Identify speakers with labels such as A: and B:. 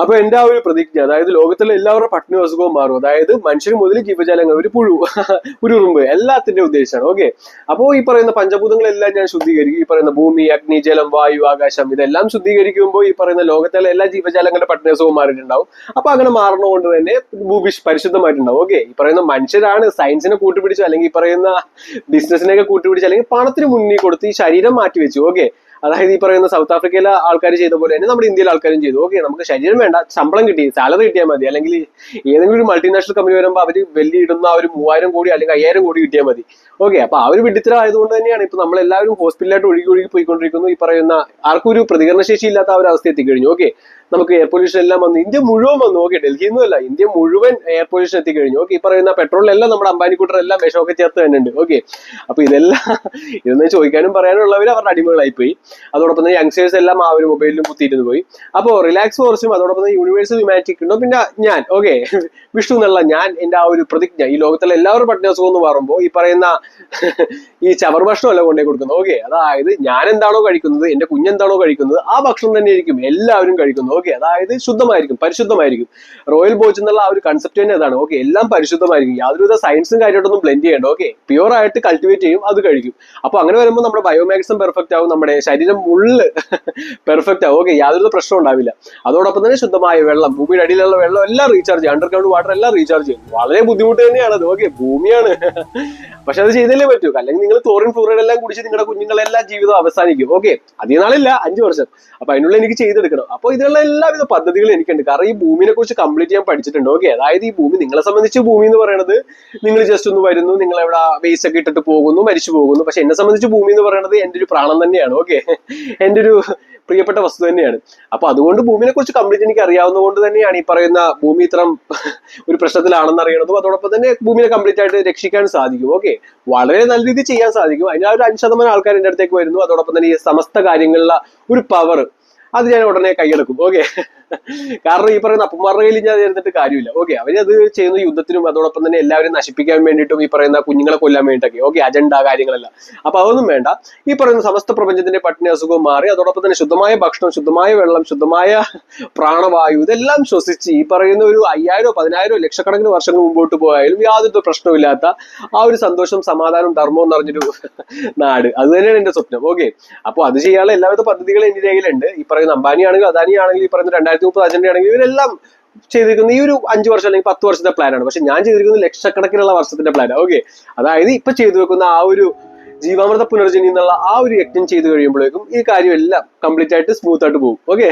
A: അപ്പൊ എന്റെ ആ ഒരു പ്രതിജ്ഞ, അതായത് ലോകത്തിലെ എല്ലാവരുടെ പട്ടിണി അസുഖവും മാറും, അതായത് മനുഷ്യർ മുതൽ ജീവജാലങ്ങൾ, ഒരു പുഴു, ഒരു ഉറുമ്പ്, എല്ലാത്തിന്റെ ഉദ്ദേശമാണ്. ഓക്കെ, അപ്പോ ഈ പറയുന്ന പഞ്ചഭൂതങ്ങളെല്ലാം ഞാൻ ശുദ്ധീകരിക്കും. ഈ പറയുന്ന ഭൂമി, അഗ്നി, ജലം, വായു, ആകാശം, ഇതെല്ലാം ശുദ്ധീകരിക്കുമ്പോൾ ഈ പറയുന്ന ലോകത്തിലെ എല്ലാ ജീവജാലങ്ങളുടെ പട്ടിണി അസുഖവും മാറിയിട്ടുണ്ടാവും. അപ്പൊ അങ്ങനെ മാറണകൊണ്ട് തന്നെ ഭൂമി പരിശുദ്ധമായിട്ടുണ്ടാവും. ഓക്കെ, ഈ പറയുന്ന മനുഷ്യരാണ് സയൻസിനെ കൂട്ടുപിടിച്ചു, അല്ലെങ്കിൽ ഈ പറയുന്ന ബിസിനസിനെയൊക്കെ കൂട്ടുപിടിച്ച്, അല്ലെങ്കിൽ പണത്തിന് മുന്നിൽ കൊടുത്ത് ഈ ശരീരം മാറ്റി വെച്ചു. ഓക്കെ, അതായത് ഈ പറയുന്ന സൗത്ത് ആഫ്രിക്കയിലെ ആൾക്കാർ ചെയ്ത പോലെ തന്നെ നമ്മുടെ ഇന്ത്യയിലെ ആൾക്കാരും ചെയ്തു. ഓക്കെ, നമുക്ക് ശരീരം വേണ്ട, ശമ്പളം കിട്ടി, സാലറി കിട്ടിയാൽ മതി, അല്ലെങ്കിൽ ഏതെങ്കിലും ഒരു മൾട്ടിനാഷണൽ കമ്പനി വരുമ്പോൾ അവര് വെല്ലിടുന്ന ആ ഒരു 3000 കോടി അല്ലെങ്കിൽ 5000 കോടി കിട്ടിയാൽ മതി. ഓക്കെ, അപ്പൊ ആ ഒരു വിഡിത്തരം ആയതുകൊണ്ട് തന്നെയാണ് ഇപ്പൊ നമ്മളെല്ലാവരും ഹോസ്പിറ്റലായിട്ട് ഒഴുകി പോയിക്കൊണ്ടിരിക്കുന്നു. ഈ പറയുന്ന ആർക്കും ഒരു പ്രതികരണശേഷി ഇല്ലാത്ത ആ ഒരു അവസ്ഥ എത്തിക്കഴിഞ്ഞു. ഓക്കെ, നമുക്ക് എയർ പൊല്യൂഷൻ എല്ലാം വന്നു, ഇന്ത്യ മുഴുവൻ വന്നു. ഓക്കെ, ഡൽഹിയിൽ അല്ല, ഇന്ത്യ മുഴുവൻ എയർ പൊല്യൂഷൻ എത്തിക്കഴിഞ്ഞു. ഓക്കെ, ഈ പറയുന്ന പെട്രോളിലെല്ലാം നമ്മുടെ അംബാനിക്കൂട്ടറെല്ലാം വിഷമൊക്കെ ചേർത്ത് തന്നെ ഉണ്ട്. ഓക്കെ, അപ്പൊ ഇതൊന്നും ചോദിക്കാനും പറയാനുള്ളവർ അവരുടെ അടിമകളായി പോയി. അതോടൊപ്പം തന്നെ യങ്സ്റ്റേഴ്സ് എല്ലാം ആ ഒരു മൊബൈലിലും കുത്തിയിരുന്നു പോയി. അപ്പോൾ റിലാക്സ് ഫോർസും അതോടൊപ്പം തന്നെ യൂണിവേഴ്സൽ ഹ്യൂമാനിറ്റിക് ഉണ്ടോ, പിന്നെ ഞാൻ ഓക്കെ വിഷ്ണു എന്നുള്ള ഞാൻ എന്റെ ആ ഒരു പ്രതിജ്ഞ ഈ ലോകത്തിലെ എല്ലാവരും പട്ടിണി അസുഖം എന്ന് പറയുമ്പോൾ ഈ പറയുന്ന ഈ ചവർ ഭക്ഷണമല്ല കൊണ്ടേ കൊടുക്കുന്നത്. ഓക്കെ, അതായത് ഞാൻ എന്താണോ കഴിക്കുന്നത്, എന്റെ കുഞ്ഞെന്താണോ കഴിക്കുന്നത്, ആ ഭക്ഷണം തന്നെ ആയിരിക്കും എല്ലാവരും കഴിക്കുന്നത്. ഓക്കെ, അതായത് ശുദ്ധമായിരിക്കും, പരിശുദ്ധമായിരിക്കും. റോയൽ ബോച്ച് എന്നുള്ള ആ ഒരു കൺസെപ്റ്റ് തന്നെ അതാണ്. ഓക്കെ, എല്ലാം പരിശുദ്ധമായിരിക്കും, യാതൊരുവിധ സയൻസും കാര്യമായിട്ടൊന്നും ബ്ലെൻഡ് ചെയ്യേണ്ട. ഓക്കെ, പ്യൂർ ആയിട്ട് കൾട്ടിവേറ്റ് ചെയ്യും, അത് കഴിക്കും. അപ്പൊ അങ്ങനെ വരുമ്പോൾ നമ്മുടെ ബയോമാക്സും പെർഫെക്റ്റ് ആവും, നമ്മുടെ ശരീരം ഉള്ള് പെർഫെക്റ്റ് ആവും. ഓക്കെ, യാതൊരു പ്രശ്നം ഉണ്ടാവില്ല. അതോടൊപ്പം തന്നെ ശുദ്ധമായ വെള്ളം, ഭൂമിയുടെ അടിയിലുള്ള വെള്ളം എല്ലാം റീചാർജ് ചെയ്യും, അണ്ടർഗ്രൗണ്ട് വാട്ടർ എല്ലാം റീചാർജ് ചെയ്യും. വളരെ ബുദ്ധിമുട്ട് തന്നെയാണത്. ഓക്കെ, ഭൂമിയാണ്, പക്ഷെ അത് ചെയ്തല്ലേ പറ്റൂ. അല്ലെങ്കിൽ നിങ്ങൾ ക്ലോറിൻ ഫ്ലൂറൈഡ് എല്ലാം കുടിച്ച് നിങ്ങളുടെ കുഞ്ഞുങ്ങളെല്ലാം ജീവിതം അവസാനിക്കും. ഓക്കെ, അധികം നാളില്ല, 5 വർഷം. അപ്പൊ അതിനുള്ള എനിക്ക് ചെയ്തെടുക്കണം. അപ്പൊ ഇതിനുള്ള എല്ലാവിധ പദ്ധതികളും എനിക്കുണ്ട്. കാരണം ഈ ഭൂമിനെ കുറിച്ച് കംപ്ലീറ്റ് ചെയ്യാൻ പഠിച്ചിട്ടുണ്ട്. ഓക്കെ, അതായത് ഈ ഭൂമി, നിങ്ങളെ സംബന്ധിച്ച് ഭൂമി എന്ന് പറയുന്നത് നിങ്ങൾ ജസ്റ്റ് ഒന്ന് വരുന്നു, നിങ്ങൾ എവിടെ വേസ്റ്റ് ഒക്കെ ഇട്ടിട്ട് പോകുന്നു, മരിച്ചു പോകുന്നു. പക്ഷെ എന്നെ സംബന്ധിച്ച് ഭൂമി എന്ന് പറയുന്നത് എന്റെ ഒരു പ്രാണം തന്നെയാണ്. ഓക്കെ, എന്റെ ഒരു പ്രിയപ്പെട്ട വസ്തു തന്നെയാണ്. അപ്പൊ അതുകൊണ്ട് ഭൂമിനെ കുറിച്ച് കംപ്ലീറ്റ് എനിക്ക് അറിയാവുന്നത് കൊണ്ട് തന്നെയാണ് ഈ പറയുന്ന ഭൂമി ഇത്രം ഒരു പ്രശ്നത്തിലാണെന്ന് അറിയണതും അതോടൊപ്പം തന്നെ ഭൂമിയെ കംപ്ലീറ്റ് ആയിട്ട് രക്ഷിക്കാൻ സാധിക്കും. ഓക്കെ, വളരെ നല്ല രീതിയിൽ ചെയ്യാൻ സാധിക്കും. അതിന് ഒരു 5% ആൾക്കാർ എന്റെ അടുത്തേക്ക് വരുന്നു. അതോടൊപ്പം തന്നെ ഈ സമസ്ത കാര്യങ്ങളിലുള്ള ഒരു പവർ അത് ഞാൻ ഉടനെ കൈയെടുക്കും. ഓക്കെ, കാരണം ഈ പറയുന്ന അപ്പന്മാരുടെ കയ്യിൽ ഞാൻ ഇരുന്നിട്ട് കാര്യമില്ല. ഓക്കെ, അവരത് ചെയ്യുന്ന യുദ്ധത്തിനും അതോടൊപ്പം തന്നെ എല്ലാവരും നശിപ്പിക്കാൻ വേണ്ടിയിട്ടും ഈ പറയുന്ന കുഞ്ഞുങ്ങളെ കൊല്ലാൻ വേണ്ടിയിട്ടൊക്കെ. ഓക്കെ, അജണ്ട കാര്യങ്ങളെല്ലാം. അപ്പൊ അതൊന്നും വേണ്ട. ഈ പറയുന്ന സമസ്ത പ്രപഞ്ചത്തിന്റെ പട്ടിണി അസുഖം മാറി അതോടൊപ്പം തന്നെ ശുദ്ധമായ ഭക്ഷണം, ശുദ്ധമായ വെള്ളം, ശുദ്ധമായ പ്രാണവായു ഇതെല്ലാം ശ്വസിച്ച് ഈ പറയുന്ന ഒരു 5000 10,000 ലക്ഷക്കണക്കിന് വർഷങ്ങൾ മുമ്പോട്ട് പോയാലും യാതൊരു പ്രശ്നമില്ലാത്ത ആ ഒരു സന്തോഷം, സമാധാനം, ധർമ്മവും നിറഞ്ഞൊരു നാട്, അത് തന്നെയാണ് എന്റെ സ്വപ്നം. ഓക്കെ, അപ്പൊ അത് ചെയ്യാനുള്ള എല്ലാവിധ പദ്ധതികളും എന്റെ കയ്യിലുണ്ട്. ഈ പറയുന്ന അംബാനി ആണെങ്കിൽ അദാനി ആണെങ്കിൽ ഈ പറയുന്ന 2030 അജണ്ട ആണെങ്കിൽ ഇവരെല്ലാം ചെയ്തിരിക്കുന്നത് ഈ ഒരു 5 വർഷം അല്ലെങ്കിൽ 10 വർഷത്തെ പ്ലാനാണ്. പക്ഷെ ഞാൻ ചെയ്തിരിക്കുന്നത് ലക്ഷക്കണക്കിനുള്ള വർഷത്തിന്റെ പ്ലാനാണ്. ഓക്കെ, അതായത് ഇപ്പൊ ചെയ്തു വെക്കുന്ന ആ ഒരു ജീവാമൃത പുനർജനി എന്നുള്ള ആ ഒരു യജ്ഞം ചെയ്തു കഴിയുമ്പോഴേക്കും ഈ കാര്യം എല്ലാം കംപ്ലീറ്റ് ആയിട്ട് സ്മൂത്ത് ആയിട്ട് പോകും. ഓക്കെ.